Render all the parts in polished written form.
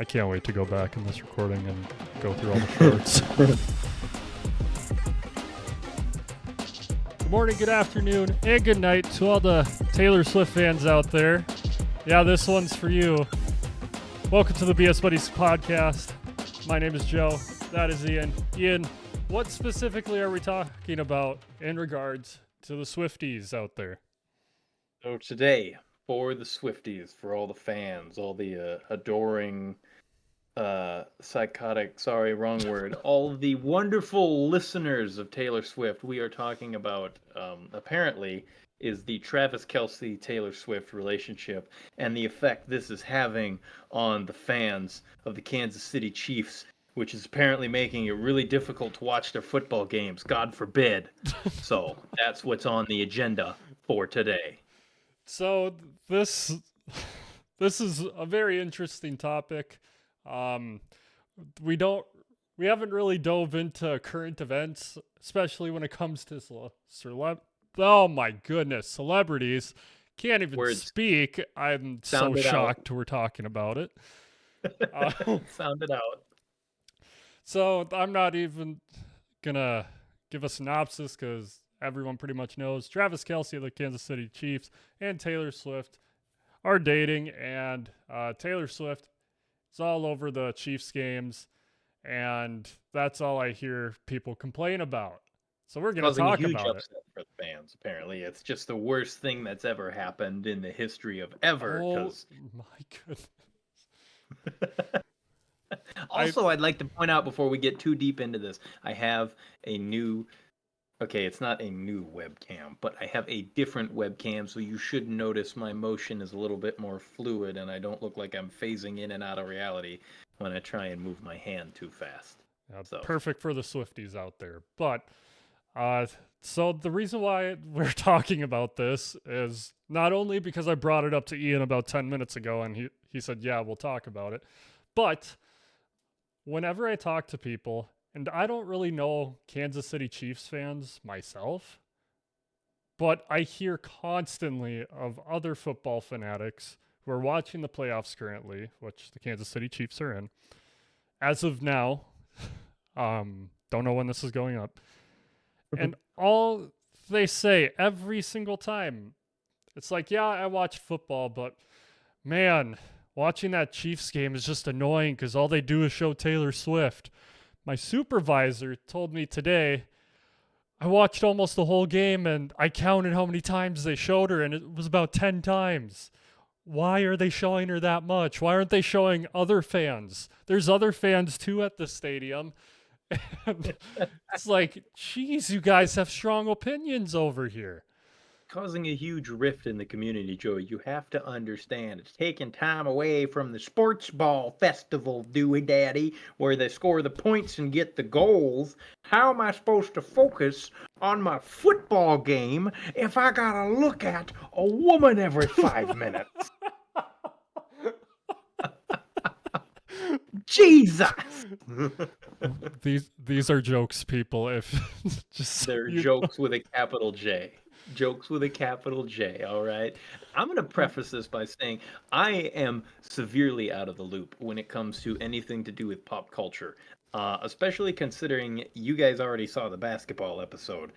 I can't wait to go back in this recording and go through all the shorts. Good morning, good afternoon, and good night to all the Taylor Swift fans out there. Yeah, this one's for you. Welcome to the BS Buddies podcast. My name is Joe. That is Ian. Ian, what specifically are we talking about in regards to the Swifties out there? So today, for the Swifties, for all the fans, all the adoring, psychotic, sorry, wrong word, all the wonderful listeners of Taylor Swift, we are talking about, apparently, is the Travis Kelcie Taylor Swift relationship and the effect this is having on the fans of the Kansas City Chiefs, which is apparently making it really difficult to watch their football games, God forbid. So that's what's on the agenda for today. So this is a very interesting topic. We haven't really dove into current events, especially when it comes to oh my goodness, celebrities. Can't even Words. speak. I'm so Sound it out. shocked we're talking about it. Sound it out. So I'm not even gonna give a synopsis because everyone pretty much knows Travis Kelce of the Kansas City Chiefs and Taylor Swift are dating, and Taylor Swift is all over the Chiefs games, and that's all I hear people complain about. So we're going to talk Causing a huge about it. upset for the fans, apparently. It's just the worst thing that's ever happened in the history of ever. Oh my goodness. Also, I'd like to point out before we get too deep into this, I have a new, okay, it's not a new webcam, but I have a different webcam, so you should notice my motion is a little bit more fluid and I don't look like I'm phasing in and out of reality when I try and move my hand too fast. So. Perfect for the Swifties out there. But so the reason why we're talking about this is not only because I brought it up to Ian about 10 minutes ago and he said, yeah, we'll talk about it. But whenever I talk to people, and I don't really know Kansas City Chiefs fans myself, but I hear constantly of other football fanatics who are watching the playoffs currently, which the Kansas City Chiefs are in. As of now, don't know when this is going up. And all they say every single time, it's like, yeah, I watch football, but man, watching that Chiefs game is just annoying because all they do is show Taylor Swift. My supervisor told me today, I watched almost the whole game and I counted how many times they showed her, and it was about 10 times. Why are they showing her that much? Why aren't they showing other fans? There's other fans too at the stadium. And it's like, geez, you guys have strong opinions over here. Causing a huge rift in the community, Joey. You have to understand it's taking time away from the sports ball festival, Dewey Daddy, where they score the points and get the goals. How am I supposed to focus on my football game if I gotta look at a woman every 5 minutes? Jesus! These are jokes, people. If they're jokes with a capital J. Jokes with a capital J, all right? I'm going to preface this by saying I am severely out of the loop when it comes to anything to do with pop culture, especially considering you guys already saw the basketball episode.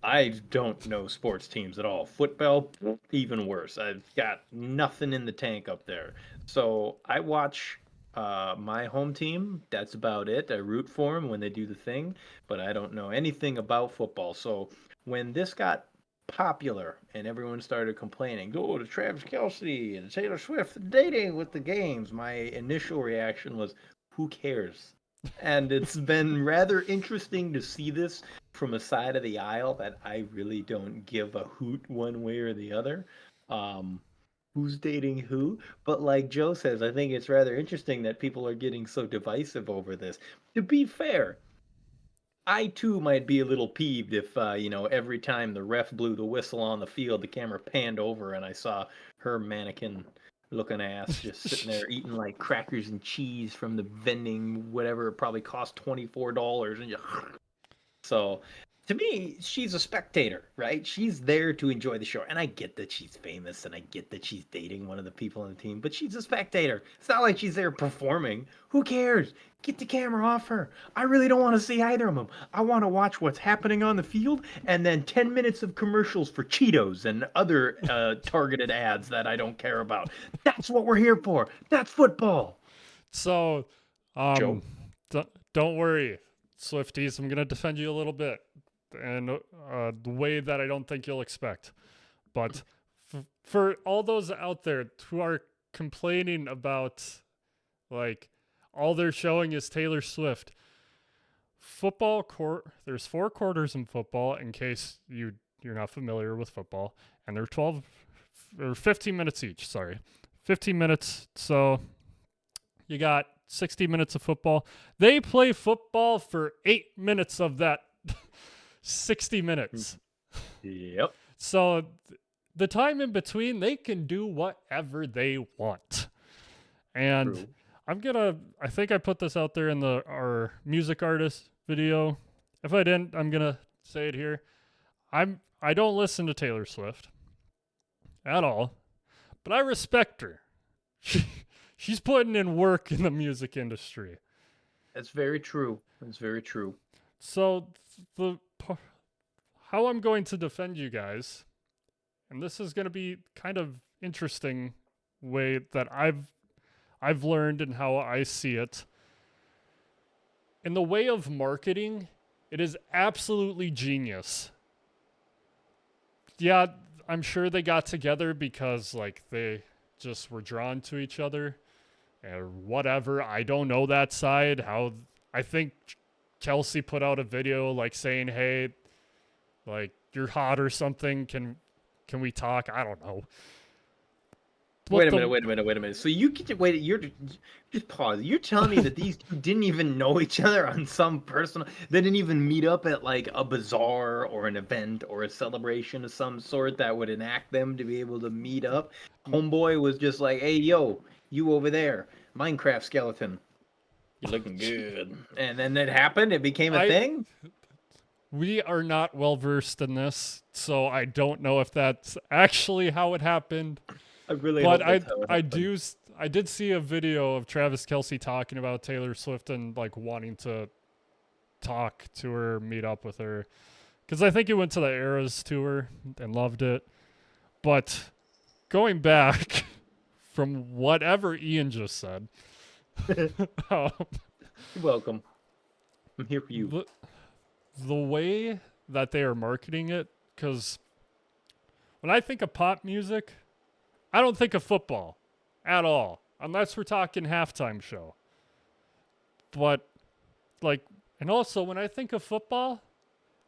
I don't know sports teams at all. Football, even worse. I've got nothing in the tank up there. So I watch my home team. That's about it. I root for them when they do the thing, but I don't know anything about football. So when this got popular and everyone started complaining, oh, the Travis Kelce and Taylor Swift dating with the games, my initial reaction was, who cares? And it's been rather interesting to see this from a side of the aisle that I really don't give a hoot one way or the other. Who's dating who? But like Joe says, I think it's rather interesting that people are getting so divisive over this. To be fair, I too might be a little peeved if, every time the ref blew the whistle on the field, the camera panned over and I saw her mannequin looking ass just sitting there eating like crackers and cheese from the vending, whatever it probably cost $24. And just... So To me, she's a spectator, right? She's there to enjoy the show. And I get that she's famous and I get that she's dating one of the people on the team, but she's a spectator. It's not like she's there performing. Who cares? Get the camera off her. I really don't want to see either of them. I want to watch what's happening on the field and then 10 minutes of commercials for Cheetos and other targeted ads that I don't care about. That's what we're here for. That's football. So, um, Joe? don't worry, Swifties. I'm gonna defend you a little bit, and the way that I don't think you'll expect. But for all those out there who are complaining about, like, all they're showing is Taylor Swift, there's 4 quarters in football. In case you're not familiar with football, and they're 12 or 15 minutes each. Sorry, 15 minutes. So you got 60 minutes of football. They play football for 8 minutes of that 60 minutes. Yep. So the time in between, they can do whatever they want. And True. I think I put this out there in our music artist video. If I didn't, I'm gonna say it here. I don't listen to Taylor Swift at all, but I respect her. She's putting in work in the music industry. That's very true. That's very true. So how I'm going to defend you guys, and this is going to be kind of interesting way that I've learned and how I see it. In the way of marketing, it is absolutely genius. Yeah, I'm sure they got together because like they just were drawn to each other or whatever. I don't know that side. How I think Kelcie put out a video like saying, "Hey, like you're hot or something. Can we talk?" I don't know. Wait a minute. So you get to wait. You're just pause. You're telling me that these two didn't even know each other on some personal. They didn't even meet up at like a bazaar or an event or a celebration of some sort that would enact them to be able to meet up. Homeboy was just like, "Hey, yo, you over there, Minecraft skeleton, you're looking good." And then it happened. It became a I thing. We are not well versed in this, so I don't know if that's actually how it happened. I really But hope that's how it happened. I did see a video of Travis Kelcie talking about Taylor Swift and like wanting to talk to her, meet up with her, because I think he went to the Eras tour and loved it. But going back from whatever Ian just said, um, You're welcome. I'm here for you. the way that they are marketing it, because when I think of pop music, I don't think of football at all, unless we're talking halftime show. But, like, and also when I think of football,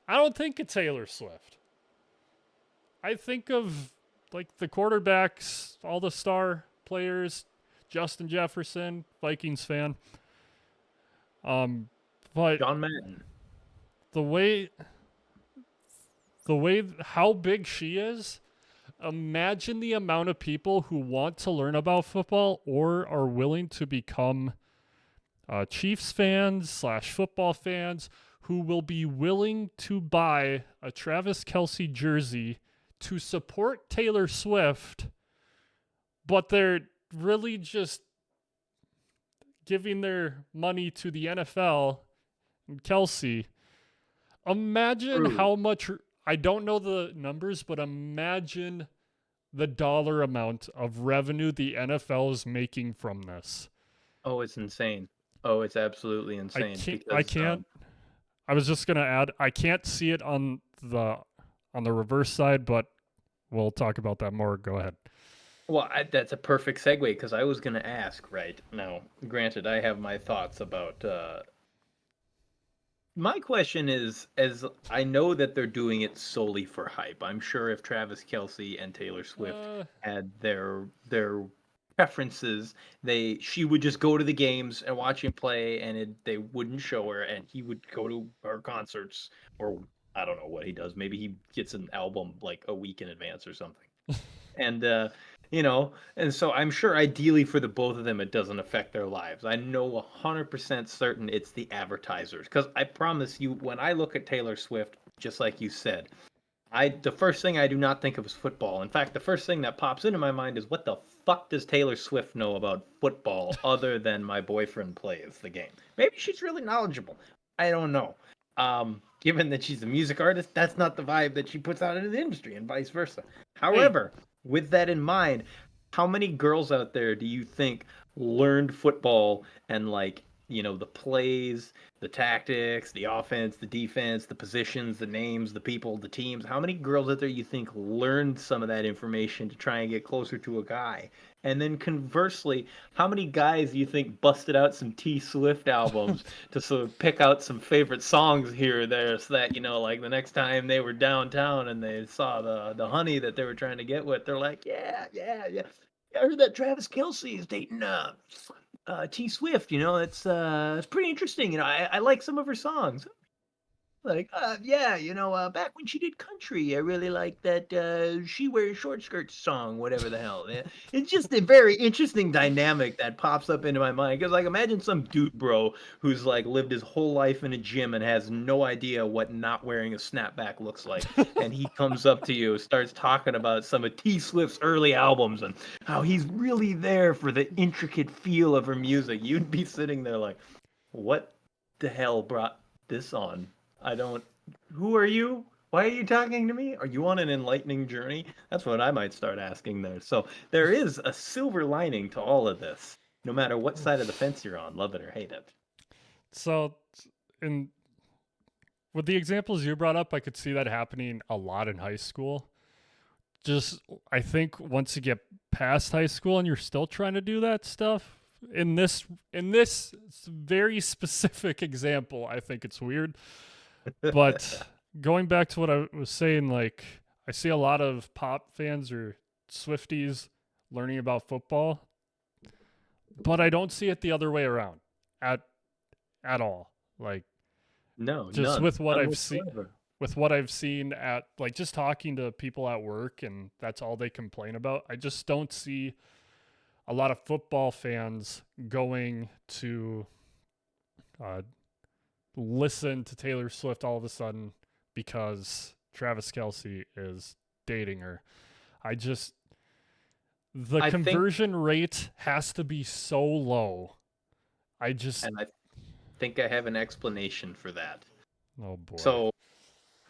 I don't think of Taylor Swift. I think of, like, the quarterbacks, all the star players, Justin Jefferson, Vikings fan. But John Madden. the way how big she is, imagine the amount of people who want to learn about football or are willing to become Chiefs fans slash football fans who will be willing to buy a Travis Kelce jersey to support Taylor Swift, but they're really just giving their money to the NFL and Kelce. Imagine True. how much, I don't know the numbers, but imagine the dollar amount of revenue the NFL is making from this. Oh, it's insane. Oh, it's absolutely I insane can't I because can't I was just going to add I can't see it on the reverse side, but we'll talk about that more. Go ahead. that's a perfect segue because I was going to ask right now. Granted, I have my thoughts about. My question is, as I know that they're doing it solely for hype. I'm sure if Travis Kelce and Taylor Swift Uh had their preferences, she would just go to the games and watch him play, and they wouldn't show her, and he would go to her concerts, or I don't know what he does. Maybe he gets an album like a week in advance or something. And and so I'm sure ideally for the both of them it doesn't affect their lives. I know 100% certain it's the advertisers, because I promise you, when I look at Taylor Swift, just like you said. The first thing I do not think of is football. In fact, the first thing that pops into my mind is what the fuck does Taylor Swift know about football other than my boyfriend plays the game? Maybe she's really knowledgeable. I don't know. Given that she's a music artist, that's not the vibe that she puts out into the industry, and vice versa. Hey, However, with that in mind, how many girls out there do you think learned football and like, the plays, the tactics, the offense, the defense, the positions, the names, the people, the teams? How many girls out there you think learned some of that information to try and get closer to a guy? And then conversely, how many guys do you think busted out some T Swift albums to sort of pick out some favorite songs here or there, so that, like the next time they were downtown and they saw the honey that they were trying to get with, they're like, yeah, yeah, yeah. I heard that Travis Kelcie is dating T Swift. It's pretty interesting. I like some of her songs. Like, yeah, back when she did country, I really liked that She Wears Short Skirts song, whatever the hell. Yeah. It's just a very interesting dynamic that pops up into my mind. Because, like, imagine some dude bro who's, like, lived his whole life in a gym and has no idea what not wearing a snapback looks like. And he comes up to you, starts talking about some of T Swift's early albums and how he's really there for the intricate feel of her music. You'd be sitting there like, what the hell brought this on? I don't. Who are you? Why are you talking to me? Are you on an enlightening journey? That's what I might start asking there. So there is a silver lining to all of this, no matter what side of the fence you're on, love it or hate it. so in with the examples you brought up, I could see that happening a lot in high school. Just I think once you get past high school and you're still trying to do that stuff, in this very specific example, I think it's weird. But going back to what I was saying, like I see a lot of pop fans or Swifties learning about football, but I don't see it the other way around at at all. Like No, just none, with what none I've seen whatsoever. with what I've seen at like just talking to people at work and that's all they complain about. I just don't see a lot of football fans going to uh, listen to Taylor Swift all of a sudden because Travis Kelce is dating her. I just the I think, conversion rate has to be so low. I just and I think I have an explanation for that. oh boy. So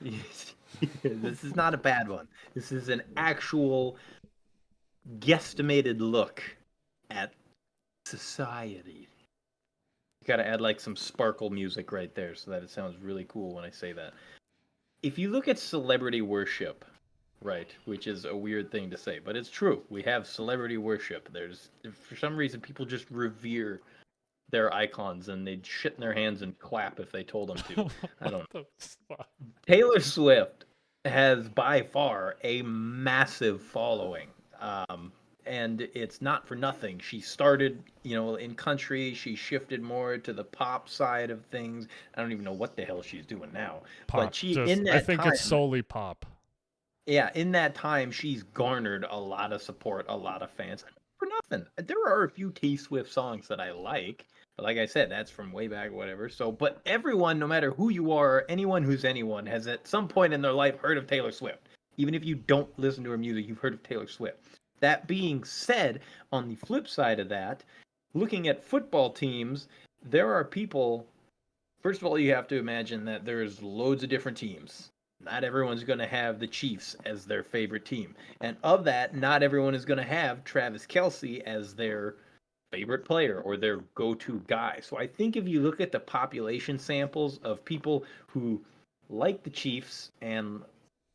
this is not a bad one. This is an actual guesstimated look at society. You got to add like some sparkle music right there so that it sounds really cool when I say that. If you look at celebrity worship, right, which is a weird thing to say, but it's true. We have celebrity worship. There's for some reason people just revere their icons and they'd shit in their hands and clap if they told them to. I What don't. the fuck? Taylor Swift has by far a massive following. Um, and it's not for nothing. She started, in country. She shifted more to the pop side of things. I don't even know what the hell she's doing now. But Pop. she, Just in I that think it's time, solely pop. yeah, in that time, she's garnered a lot of support, a lot of fans. For nothing. There are a few T Swift songs that I like, but like I said, that's from way back, whatever. So, but everyone, no matter who you are, anyone who's anyone, has at some point in their life heard of Taylor Swift. Even if you don't listen to her music, you've heard of Taylor Swift. That being said, on the flip side of that, looking at football teams, there are people. First of all, you have to imagine that there's loads of different teams. Not everyone's going to have the Chiefs as their favorite team. And of that, not everyone is going to have Travis Kelce as their favorite player or their go to guy. So I think if you look at the population samples of people who like the Chiefs and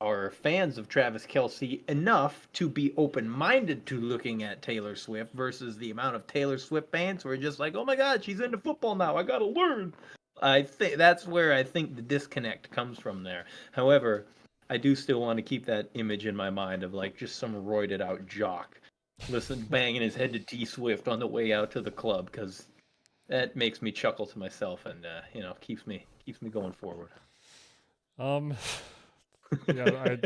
are fans of Travis Kelce enough to be open minded to looking at Taylor Swift versus the amount of Taylor Swift fans who are just like, oh my God, she's into football now. I got to learn. I think that's where I think the disconnect comes from there. However, I do still want to keep that image in my mind of like just some roided out jock, banging his head to T Swift on the way out to the club because that makes me chuckle to myself and keeps me going forward. Um yeah,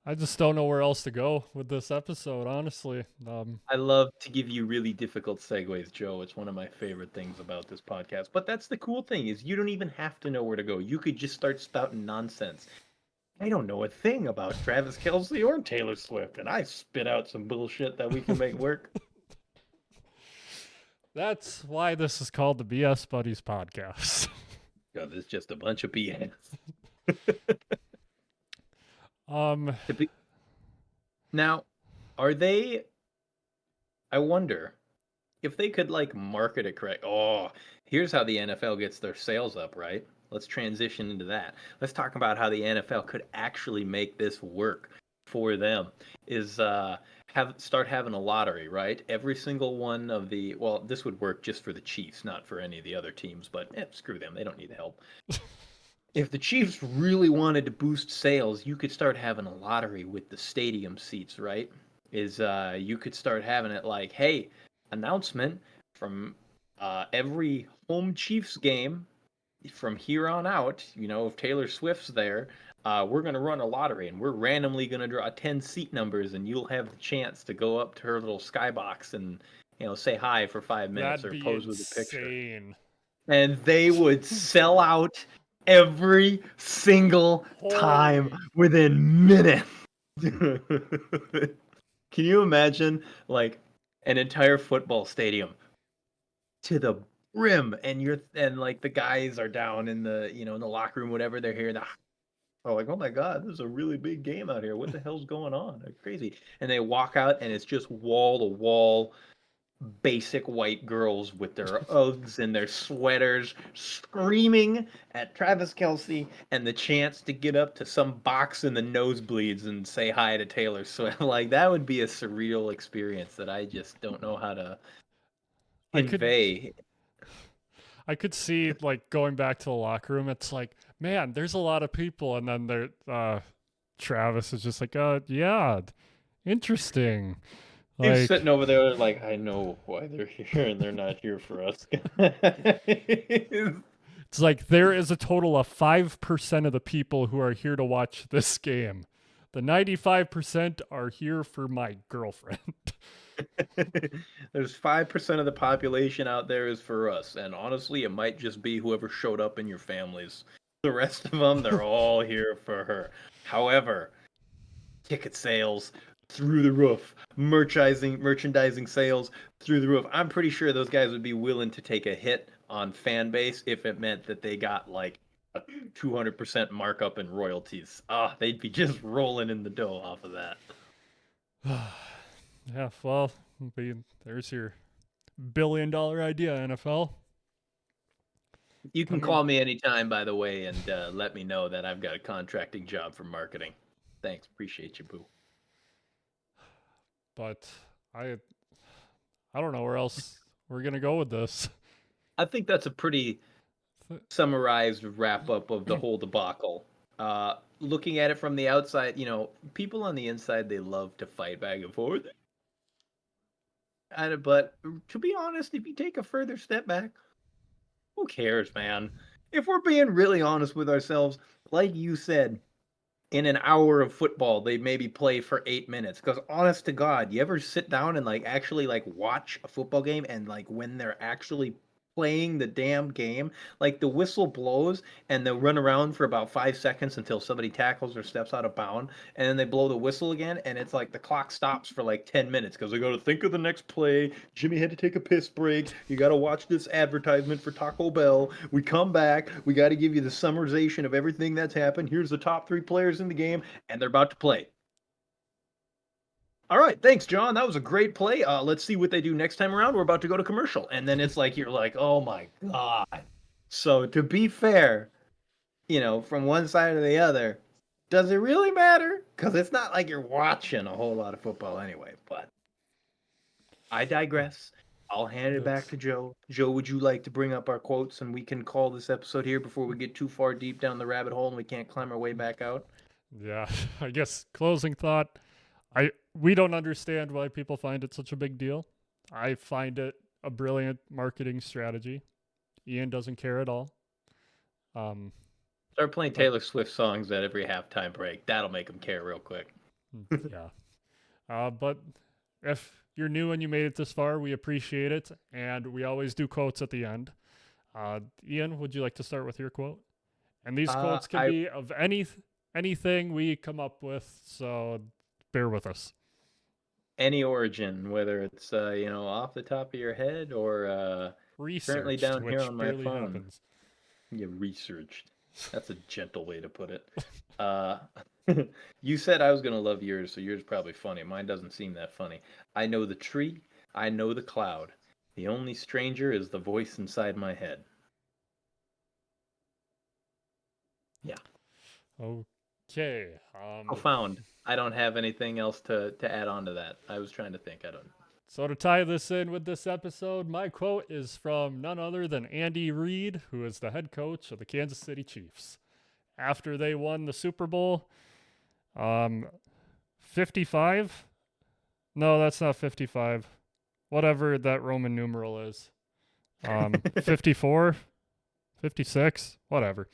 I just don't know where else to go with this episode, honestly. I love to give you really difficult segues, Joe. It's one of my favorite things about this podcast. But that's the cool thing is you don't even have to know where to go. You could just start spouting nonsense. I don't know a thing about Travis Kelcie or Taylor Swift, and I spit out some bullshit that we can make work. That's why this is called the BS Buddies podcast. God, this is just a bunch of BS. um, Now, are they? I wonder if they could like market it correct. Oh, here's how the NFL gets their sales up, right? Let's transition into that. Let's talk about how the NFL could actually make this work for them. Is start having a lottery, right? Every single one of the well, this would work just for the Chiefs, not for any of the other teams, but screw them. They don't need the help. If the Chiefs really wanted to boost sales, you could start having a lottery with the stadium seats, right? Is you could start having it like, hey, announcement from every home Chiefs game from here on out, if Taylor Swift's there, we're going to run a lottery and we're randomly going to draw 10 seat numbers and you'll have the chance to go up to her little skybox and, say hi for 5 minutes that'd or be pose with a picture. insane. And they would sell out every single time Holy. within minutes. Can you imagine like an entire football stadium to the brim and like the guys are down in the in the locker room, whatever they're here, oh, like, oh my God, this is a really big game out here. What the hell's going on? They're crazy. And they walk out and it's just wall to wall basic white girls with their Uggs and their sweaters screaming at Travis Kelcie and the chance to get up to some box in the nosebleeds and say hi to Taylor Swift. Like, that would be a surreal experience that I just don't know how to I could convey. I could see like going back to the locker room. It's like, man, there's a lot of people, and then Travis is just like, yeah, interesting. He's Like, sitting over there like, I know why they're here and they're not here for us. it's like there is a total of 5% of the people who are here to watch this game. The 95% are here for my girlfriend. There's 5% of the population out there is for us, and honestly, it might just be whoever showed up in your families. The rest of them, they're all here for her. However, ticket sales through the roof, merchandising sales through the roof. I'm pretty sure those guys would be willing to take a hit on fan base if it meant that they got like a 200% markup in royalties. Ah, they'd be just rolling in the dough off of that. Yeah, well, there's your $1 billion idea, NFL. You I can mean, call me anytime, by the way, and let me know that I've got a contracting job for marketing. Thanks. Appreciate you, boo. but I I don't know where else we're gonna go with this. I think that's a pretty summarized wrap up of the whole debacle. Looking at it from the outside, people on the inside, they love to fight back and forth. But to be honest, if you take a further step back, who cares, man? If we're being really honest with ourselves, like you said, in an hour of football, they maybe play for 8 minutes. Because honest to God, you ever sit down and like actually like watch a football game and like when they're actually playing the damn game, like the whistle blows and they'll run around for about 5 seconds until somebody tackles or steps out of bound, and then they blow the whistle again, and it's like the clock stops for like 10 minutes because they got to think of the next play. Jimmy had to take a piss break. You got to watch this advertisement for Taco Bell. We come back. We got to give you the summarization of everything that's happened. Here's the top 3 players in the game, and they're about to play. All right, thanks, John. That was a great play. Let's see what they do next time around. We're about to go to commercial, and then it's like you're like, oh my God. So to be fair, from one side or the other, does it really matter? Because it's not like you're watching a whole lot of football anyway. But I digress. I'll hand it back That's to Joe. Joe, would you like to bring up our quotes and we can call this episode here before we get too far deep down the rabbit hole and we can't climb our way back out? yeah. I guess closing thought. We don't understand why people find it such a big deal. I find it a brilliant marketing strategy. Ian doesn't care at all. Um, Start playing but Taylor Swift songs at every halftime break. That'll make them care real quick. Yeah. But if you're new and you made it this far, we appreciate it. And we always do quotes at the end. Ian, would you like to start with your quote? And these quotes can I be of anything we come up with, so bear with us. Any origin, whether it's off the top of your head or currently Researched, down here which on my barely phone. happens. You researched. That's a gentle way to put it. Uh, you said I was gonna love yours, so yours is probably funny. Mine doesn't seem that funny. I know the tree, I know the cloud. The only stranger is the voice inside my head. Yeah, Okay. profound. I don't have anything else to add on to that. I was trying to think. I don't. So to tie this in with this episode, my quote is from none other than Andy Reid, who is the head coach of the Kansas City Chiefs. After they won the Super Bowl, 55? No, that's not 55. Whatever that Roman numeral is. 54, 56, whatever.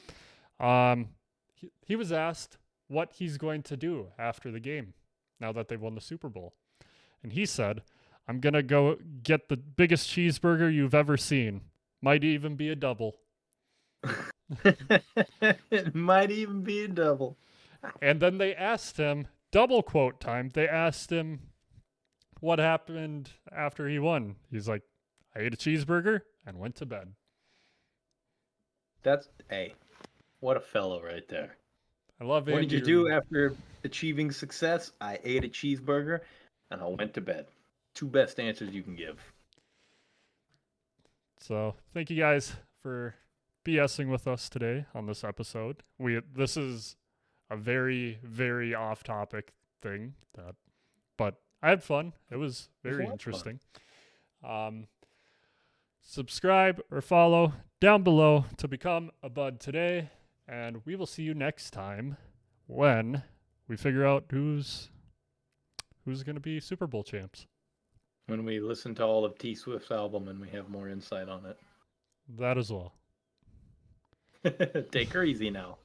He was asked what he's going to do after the game now that they won the Super Bowl. And he said, I'm going to go get the biggest cheeseburger you've ever seen. Might even be a double. It might even be a double. And then they asked him, double quote time, they asked him what happened after he won. He's like, I ate a cheeseburger and went to bed. Hey, what a fellow right there. I love Andy. What did you do after achieving success? I ate a cheeseburger and I went to bed. Two best answers you can give. So thank you guys for BSing with us today on this episode. This is a very, very off topic thing but I had fun. It was very interesting. Subscribe or follow down below to become a bud today, and we will see you next time when we figure out who's going to be Super Bowl champs. When we listen to all of T Swift's album and we have more insight on it. That as well. Take her easy now.